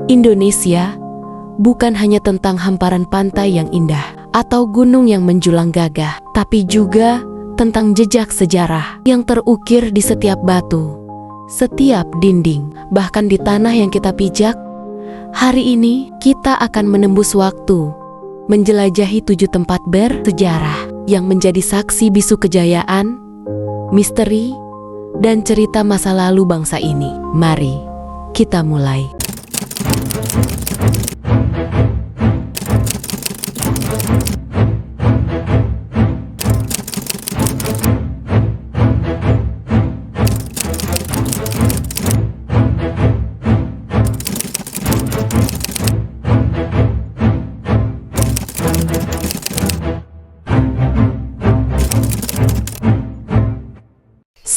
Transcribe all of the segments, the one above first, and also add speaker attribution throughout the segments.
Speaker 1: Indonesia bukan hanya tentang hamparan pantai yang indah atau gunung yang menjulang gagah, tapi juga tentang jejak sejarah yang terukir di setiap batu, setiap dinding, bahkan di tanah yang kita pijak. Hari ini kita akan menembus waktu, menjelajahi 7 tempat bersejarah yang menjadi saksi bisu kejayaan, misteri, dan cerita masa lalu bangsa ini. Mari kita mulai.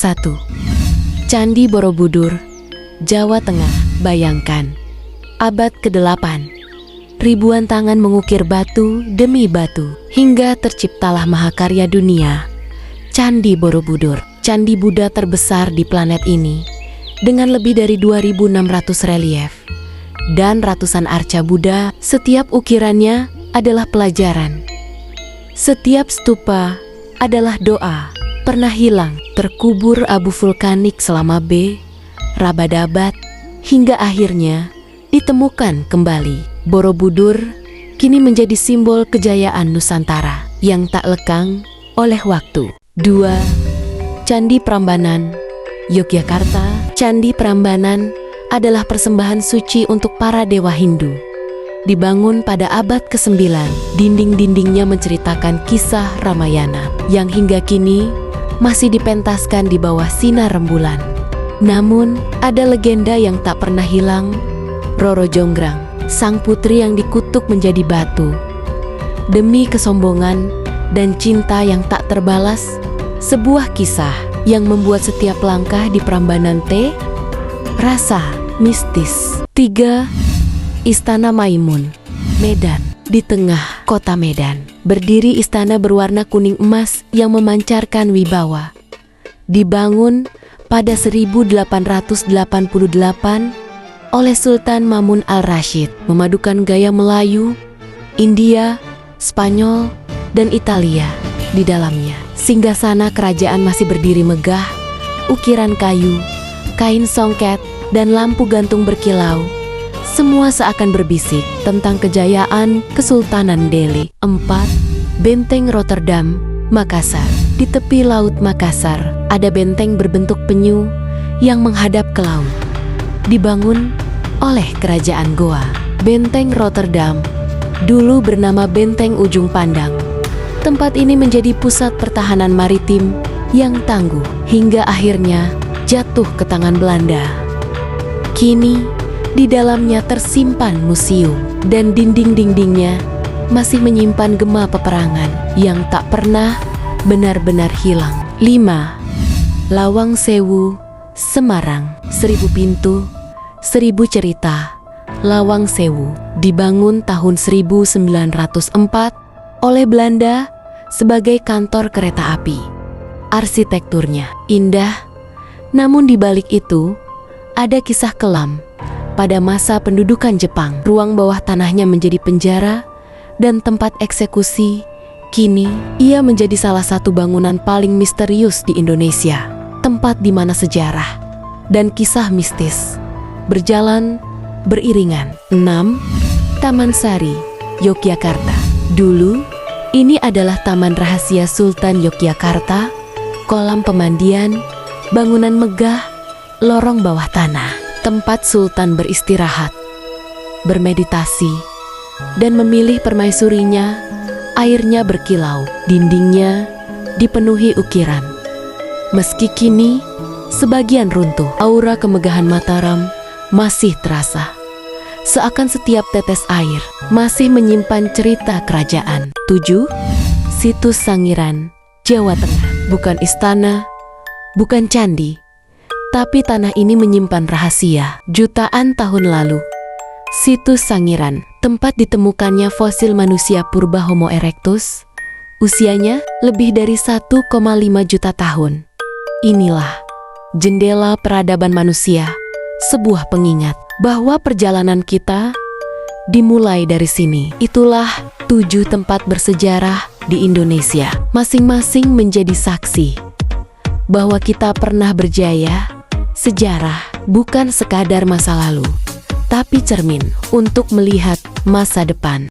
Speaker 1: Satu. Candi Borobudur, Jawa Tengah. Bayangkan, abad ke-8, ribuan tangan mengukir batu demi batu, hingga terciptalah mahakarya dunia, Candi Borobudur. Candi Buddha terbesar di planet ini, dengan lebih dari 2.600 relief, dan ratusan arca Buddha. Setiap ukirannya adalah pelajaran. Setiap stupa adalah doa. Pernah hilang, terkubur abu vulkanik selama berabad-abad, hingga akhirnya ditemukan kembali. Borobudur kini menjadi simbol kejayaan Nusantara yang tak lekang oleh waktu. 2. Candi Prambanan, Yogyakarta. Candi Prambanan adalah persembahan suci untuk para dewa Hindu. Dibangun pada abad ke-9, dinding-dindingnya menceritakan kisah Ramayana yang hingga kini masih dipentaskan di bawah sinar rembulan. Namun, ada legenda yang tak pernah hilang. Roro Jonggrang, sang putri yang dikutuk menjadi batu demi kesombongan dan cinta yang tak terbalas. Sebuah kisah yang membuat setiap langkah di Prambanan rasa mistis. 3. Istana Maimun, Medan. Di tengah kota Medan berdiri istana berwarna kuning emas yang memancarkan wibawa. Dibangun pada 1888 oleh Sultan Mamun al-Rashid, memadukan gaya Melayu, India, Spanyol, dan Italia di dalamnya. Singgasana kerajaan masih berdiri megah, ukiran kayu, kain songket, dan lampu gantung berkilau. Semua seakan berbisik tentang kejayaan Kesultanan Delhi. 4. Benteng Rotterdam, Makassar. Di tepi Laut Makassar ada benteng berbentuk penyu yang menghadap ke laut. Dibangun oleh Kerajaan Goa. Benteng Rotterdam dulu bernama Benteng Ujung Pandang. Tempat ini menjadi pusat pertahanan maritim yang tangguh hingga akhirnya jatuh ke tangan Belanda. Kini di dalamnya tersimpan museum, dan dinding-dindingnya masih menyimpan gema peperangan yang tak pernah benar-benar hilang. 5. Lawang Sewu, Semarang. 1000 pintu, 1000 cerita. Lawang Sewu dibangun tahun 1904 oleh Belanda sebagai kantor kereta api. Arsitekturnya indah, namun di balik itu ada kisah kelam. Pada masa pendudukan Jepang, ruang bawah tanahnya menjadi penjara dan tempat eksekusi. Kini, ia menjadi salah satu bangunan paling misterius di Indonesia. Tempat di mana sejarah dan kisah mistis berjalan beriringan. 6. Taman Sari, Yogyakarta. Dulu, ini adalah taman rahasia Sultan Yogyakarta, kolam pemandian, bangunan megah, lorong bawah tanah. Tempat Sultan beristirahat, bermeditasi, dan memilih permaisurinya. Airnya berkilau, dindingnya dipenuhi ukiran. Meski kini sebagian runtuh, aura kemegahan Mataram masih terasa. Seakan setiap tetes air masih menyimpan cerita kerajaan. 7. Situs Sangiran, Jawa Tengah. Bukan istana, bukan candi, tapi tanah ini menyimpan rahasia jutaan tahun lalu. Situs Sangiran, tempat ditemukannya fosil manusia purba Homo erectus, usianya lebih dari 1,5 juta tahun. Inilah jendela peradaban manusia, sebuah pengingat bahwa perjalanan kita dimulai dari sini. Itulah 7 tempat bersejarah di Indonesia. Masing-masing menjadi saksi bahwa kita pernah berjaya. Sejarah bukan sekadar masa lalu, tapi cermin untuk melihat masa depan.